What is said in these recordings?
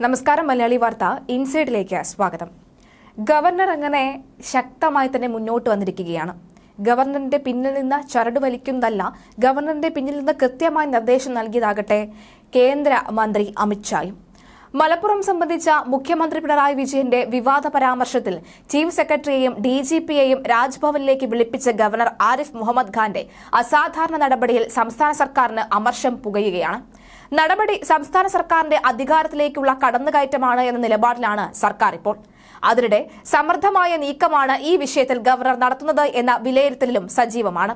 നമസ്കാരം. മലയാളി വാർത്ത ഇൻസൈഡിലേക്ക് സ്വാഗതം. ഗവർണർ അങ്ങനെ ശക്തമായി തന്നെ മുന്നോട്ട് വന്നിരിക്കുകയാണ്. ഗവർണറിന്റെ പിന്നിൽ നിന്ന് ചരട് വലിക്കുന്നതല്ല, ഗവർണറിന്റെ പിന്നിൽ നിന്ന് കൃത്യമായ നിർദ്ദേശം നൽകിയതാകട്ടെ കേന്ദ്ര മന്ത്രി അമിത്ഷായും. മലപ്പുറം സംബന്ധിച്ച മുഖ്യമന്ത്രി പിണറായി വിജയന്റെ വിവാദ പരാമർശത്തിൽ ചീഫ് സെക്രട്ടറിയെയും DGPയെയും രാജ്ഭവനിലേക്ക് വിളിപ്പിച്ച ഗവർണർ ആരിഫ് മുഹമ്മദ് ഖാന്റെ അസാധാരണ നടപടിയിൽ സംസ്ഥാന സർക്കാരിന് അമർഷം പുകയുകയാണ്. നടപടി സംസ്ഥാന സർക്കാരിന്റെ അധികാരത്തിലേക്കുള്ള കടന്നുകയറ്റമാണ് എന്ന നിലപാടിലാണ് സർക്കാർ ഇപ്പോൾ. അതിനിടെ സമർത്ഥമായ നീക്കമാണ് ഈ വിഷയത്തിൽ ഗവർണർ നടത്തുന്നത് എന്ന വിലയിരുത്തലിലും സജീവമാണ്.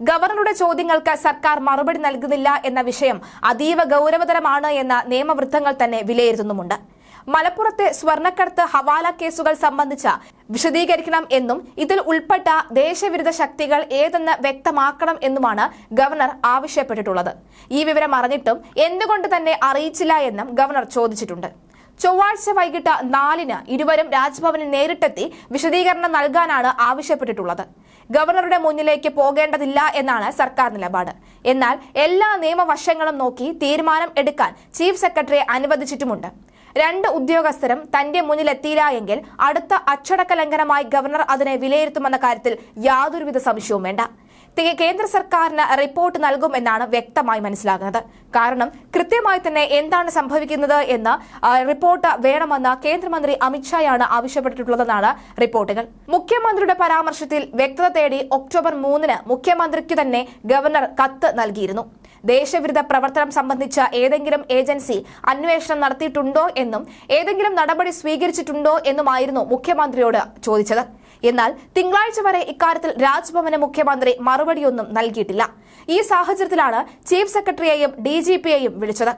ഗവർണറുടെ ചോദ്യങ്ങൾക്ക് സർക്കാർ മറുപടി നൽകുന്നില്ല എന്ന വിഷയം അതീവ ഗൌരവതരമാണ് എന്ന നിയമവൃത്തങ്ങൾ തന്നെ വിലയിരുത്തുന്നുമുണ്ട്. മലപ്പുറത്തെ സ്വർണ്ണക്കടത്ത് ഹവാല കേസുകൾ സംബന്ധിച്ച വിശദീകരിക്കണം എന്നും ഇതിൽ ഉൾപ്പെട്ട ദേശവിരുദ്ധ ശക്തികൾ ഏതെന്ന് വ്യക്തമാക്കണം എന്നുമാണ് ഗവർണർ ആവശ്യപ്പെട്ടിട്ടുള്ളത്. ഈ വിവരം അറിഞ്ഞിട്ടും എന്തുകൊണ്ട് തന്നെ അറിയിച്ചില്ല എന്നും ഗവർണർ ചോദിച്ചിട്ടുണ്ട്. ചൊവ്വാഴ്ച വൈകിട്ട് 4-ന് ഇരുവരും രാജ്ഭവനിൽ നേരിട്ടെത്തി വിശദീകരണം നൽകാനാണ് ആവശ്യപ്പെട്ടിട്ടുള്ളത്. ഗവർണറുടെ മുന്നിലേക്ക് പോകേണ്ടതില്ല എന്നാണ് സർക്കാർ നിലപാട്. എന്നാൽ എല്ലാ നിയമവശങ്ങളും നോക്കി തീരുമാനം എടുക്കാൻ ചീഫ് സെക്രട്ടറിയെ അനുവദിച്ചിട്ടുമുണ്ട്. 2 ഉദ്യോഗസ്ഥരും തന്റെ മുന്നിലെത്തിയില്ല എങ്കിൽ അടുത്ത അച്ചടക്ക ലംഘനമായി ഗവർണർ അതിനെ വിലയിരുത്തുമെന്ന കാര്യത്തിൽ യാതൊരുവിധ സംശയവും വേണ്ട. കേന്ദ്ര സർക്കാരിന് റിപ്പോർട്ട് നൽകുമെന്നാണ് വ്യക്തമായി മനസ്സിലാകുന്നത്. കാരണം കൃത്യമായി തന്നെ എന്താണ് സംഭവിക്കുന്നത് എന്ന് റിപ്പോർട്ട് വേണമെന്ന് കേന്ദ്രമന്ത്രി അമിത്ഷായാണ് ആവശ്യപ്പെട്ടിട്ടുള്ളതെന്നാണ് റിപ്പോർട്ടുകൾ. മുഖ്യമന്ത്രിയുടെ പരാമർശത്തിൽ വ്യക്തത തേടി ഒക്ടോബർ 3-ന് മുഖ്യമന്ത്രിക്ക് തന്നെ ഗവർണർ കത്ത് നൽകിയിരുന്നു. ദേശവിരുദ്ധ പ്രവർത്തനം സംബന്ധിച്ച ഏതെങ്കിലും ഏജൻസി അന്വേഷണം നടത്തിയിട്ടുണ്ടോ എന്നും ഏതെങ്കിലും നടപടി സ്വീകരിച്ചിട്ടുണ്ടോ എന്നുമായിരുന്നു മുഖ്യമന്ത്രിയോട് ചോദിച്ചത്. എന്നാൽ തിങ്കളാഴ്ച വരെ ഇക്കാര്യത്തിൽ രാജ്ഭവന് മുഖ്യമന്ത്രി മറുപടിയൊന്നും നൽകിയിട്ടില്ല. ഈ സാഹചര്യത്തിലാണ് ചീഫ് സെക്രട്ടറിയെയും DGPയെയും വിളിച്ചത്.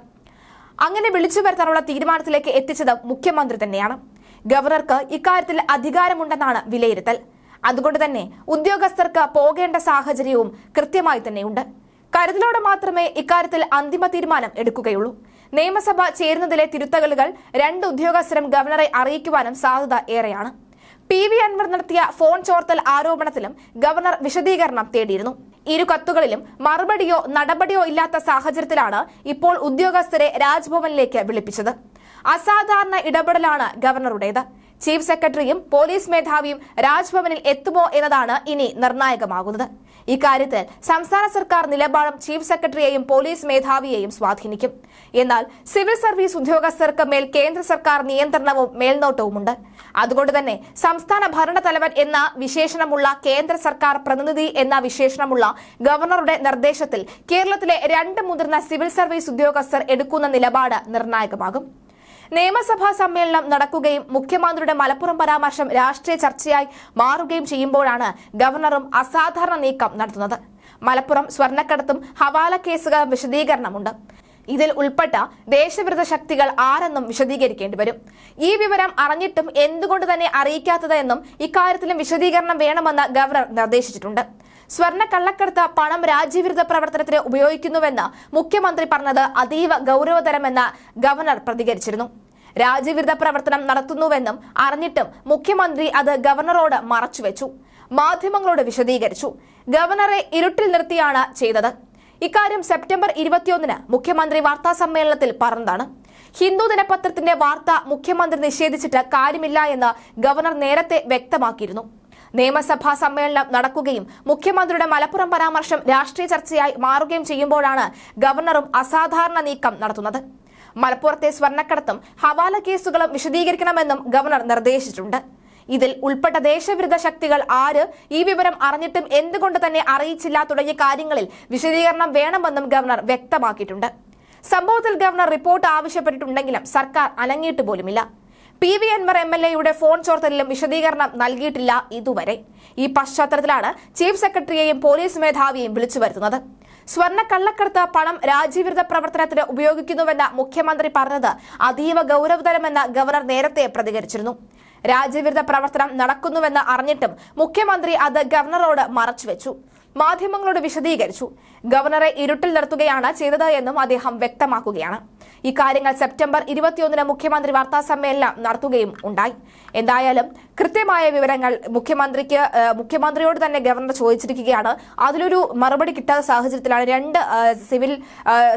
അങ്ങനെ വിളിച്ചു വരുത്താനുള്ള തീരുമാനത്തിലേക്ക് എത്തിച്ചത് മുഖ്യമന്ത്രി തന്നെയാണ്. ഗവർണർക്ക് ഇക്കാര്യത്തിൽ അധികാരമുണ്ടെന്നാണ് വിലയിരുത്തൽ. അതുകൊണ്ട് തന്നെ ഉദ്യോഗസ്ഥർക്ക് പോകേണ്ട സാഹചര്യവും കൃത്യമായി തന്നെയുണ്ട്. കരുതലോടെ മാത്രമേ ഇക്കാര്യത്തിൽ അന്തിമ തീരുമാനം എടുക്കുകയുള്ളൂ. നിയമസഭ ചേരുന്നതിലെ തിരുത്തലുകൾ 2 ഉദ്യോഗസ്ഥരും ഗവർണറെ അറിയിക്കുവാനും സാധ്യത ഏറെയാണ്. PV അൻവർ നടത്തിയ ഫോൺ ചോർത്തൽ ആരോപണത്തിലും ഗവർണർ വിശദീകരണം തേടിയിരുന്നു. ഇരു കത്തുകളിലും മറുപടിയോ നടപടിയോ ഇല്ലാത്ത സാഹചര്യത്തിലാണ് ഇപ്പോൾ ഉദ്യോഗസ്ഥരെ രാജ്ഭവനിലേക്ക് വിളിപ്പിച്ചത്. അസാധാരണ ഇടപെടലാണ് ഗവർണറുടേത്. ചീഫ് സെക്രട്ടറിയും പോലീസ് മേധാവിയും രാജ്ഭവനിൽ എത്തുമോ എന്നതാണ് ഇനി നിർണായകമാകുന്നത്. ഇക്കാര്യത്തിൽ സംസ്ഥാന സർക്കാർ നിലപാടും ചീഫ് സെക്രട്ടറിയെയും പോലീസ് മേധാവിയെയും സ്വാധീനിക്കും. എന്നാൽ സിവിൽ സർവീസ് ഉദ്യോഗസ്ഥർക്ക് മേൽ കേന്ദ്ര സർക്കാർ നിയന്ത്രണവും മേൽനോട്ടവുമുണ്ട്. അതുകൊണ്ട് തന്നെ സംസ്ഥാന ഭരണതലവൻ എന്ന വിശേഷണമുള്ള കേന്ദ്ര സർക്കാർ പ്രതിനിധി എന്ന വിശേഷണമുള്ള ഗവർണറുടെ നിർദ്ദേശത്തിൽ കേരളത്തിലെ 2 മുതിർന്ന സിവിൽ സർവീസ് ഉദ്യോഗസ്ഥർ എടുക്കുന്ന നിലപാട് നിർണായകമാകും. നിയമസഭാ സമ്മേളനം നടക്കുകയും മുഖ്യമന്ത്രിയുടെ മലപ്പുറം പരാമർശം രാഷ്ട്രീയ ചർച്ചയായി മാറുകയും ചെയ്യുമ്പോഴാണ് ഗവർണറും അസാധാരണ നീക്കം നടത്തുന്നത്. മലപ്പുറം സ്വർണ്ണക്കടത്തും ഹവാല കേസുകളും വിശദീകരണമുണ്ട്. ഇതിൽ ഉൾപ്പെട്ട ദേശവിരുദ്ധ ശക്തികൾ ആരെന്നും വിശദീകരിക്കേണ്ടി വരും. ഈ വിവരം അറിഞ്ഞിട്ടും എന്തുകൊണ്ട് തന്നെ അറിയിക്കാത്തത് എന്നും ഇക്കാര്യത്തിലും വിശദീകരണം വേണമെന്ന് ഗവർണർ നിർദ്ദേശിച്ചിട്ടുണ്ട്. സ്വർണ്ണ കള്ളക്കടത്ത് പണം രാജ്യവിരുദ്ധ പ്രവർത്തനത്തിന് ഉപയോഗിക്കുന്നുവെന്ന് മുഖ്യമന്ത്രി പറഞ്ഞത് അതീവ ഗൌരവതരമെന്ന് ഗവർണർ പ്രതികരിച്ചിരുന്നു. രാജ്യവിരുദ്ധ പ്രവർത്തനം നടത്തുന്നുവെന്നും അറിഞ്ഞിട്ടും മുഖ്യമന്ത്രി അത് ഗവർണറോട് മറച്ചുവെച്ചു, മാധ്യമങ്ങളോട് വിശദീകരിച്ചു. ഗവർണറെ ഇരുട്ടിൽ നിർത്തിയാണ് ചെയ്തത്. ഇക്കാര്യം സെപ്റ്റംബർ 21-ന് മുഖ്യമന്ത്രി വാർത്താ സമ്മേളനത്തിൽ പറഞ്ഞതാണ്. ഹിന്ദു ദിനപത്രത്തിന്റെ വാർത്ത മുഖ്യമന്ത്രി നിഷേധിച്ചിട്ട് കാര്യമില്ല എന്ന് ഗവർണർ നേരത്തെ വ്യക്തമാക്കിയിരുന്നു. നിയമസഭാ സമ്മേളനം നടക്കുകയും മുഖ്യമന്ത്രിയുടെ മലപ്പുറം പരാമർശം രാഷ്ട്രീയ ചർച്ചയായി മാറുകയും ചെയ്യുമ്പോഴാണ് ഗവർണറും അസാധാരണ നീക്കം നടത്തുന്നത്. മലപ്പുറത്തെ സ്വർണ്ണക്കടത്തും ഹവാല കേസുകളും വിശദീകരിക്കണമെന്നും ഗവർണർ നിർദ്ദേശിച്ചിട്ടുണ്ട്. ഇതിൽ ഉൾപ്പെട്ട ദേശവിരുദ്ധ ശക്തികൾ ആര്, ഈ വിവരം അറിഞ്ഞിട്ടും എന്തുകൊണ്ട് തന്നെ അറിയിച്ചില്ല തുടങ്ങിയ കാര്യങ്ങളിൽ വിശദീകരണം വേണമെന്നും ഗവർണർ വ്യക്തമാക്കിയിട്ടുണ്ട്. സംഭവത്തിൽ ഗവർണർ റിപ്പോർട്ട് ആവശ്യപ്പെട്ടിട്ടുണ്ടെങ്കിലും സർക്കാർ അനങ്ങിയിട്ട് പോലുമില്ല. PV അൻവർ MLAയുടെ ഫോൺ ചോർത്തലിലും വിശദീകരണം നൽകിയിട്ടില്ല ഇതുവരെ. ഈ പശ്ചാത്തലത്തിലാണ് ചീഫ് സെക്രട്ടറിയെയും പോലീസ് മേധാവിയെയും വിളിച്ചു വരുത്തുന്നത്. സ്വർണ്ണ കള്ളക്കടത്ത് പണം രാജ്യവിരുദ്ധ പ്രവർത്തനത്തിന് ഉപയോഗിക്കുന്നുവെന്ന മുഖ്യമന്ത്രി പറഞ്ഞത് അതീവ ഗൌരവതരമെന്ന് ഗവർണർ നേരത്തെ പ്രതികരിച്ചിരുന്നു. രാജ്യവിരുദ്ധ പ്രവർത്തനം നടക്കുന്നുവെന്ന് അറിഞ്ഞിട്ടും മുഖ്യമന്ത്രി അത് ഗവർണറോട് മറച്ചുവെച്ചു. മാധ്യമങ്ങളോട് വിശദീകരിച്ചു. ഗവർണറെ ഇരുട്ടിൽ നിർത്തുകയാണ് ചെയ്തത് എന്നും അദ്ദേഹം വ്യക്തമാക്കുകയാണ്. ഈ കാര്യങ്ങൾ സെപ്റ്റംബർ 21 മുഖ്യമന്ത്രി വാർത്താ സമ്മേളനം നടത്തുകയും ഉണ്ടായി. എന്തായാലും കൃത്യമായ വിവരങ്ങൾ മുഖ്യമന്ത്രിയോട് തന്നെ ഗവർണർ ചോദിച്ചിരിക്കുകയാണ്. അതിലൊരു മറുപടി കിട്ടാത്ത സാഹചര്യത്തിലാണ് 2 സിവിൽ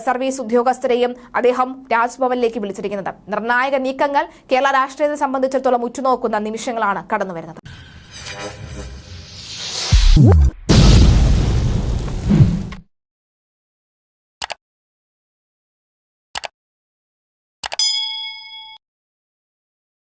സർവീസ് ഉദ്യോഗസ്ഥരെയും അദ്ദേഹം രാജ്ഭവനിലേക്ക് വിളിച്ചിരിക്കുന്നത്. നിർണായക നീക്കങ്ങൾ കേരള രാഷ്ട്രീയത്തെ സംബന്ധിച്ചിടത്തോളം ഉറ്റുനോക്കുന്ന നിമിഷങ്ങളാണ് കടന്നുവരുന്നത്.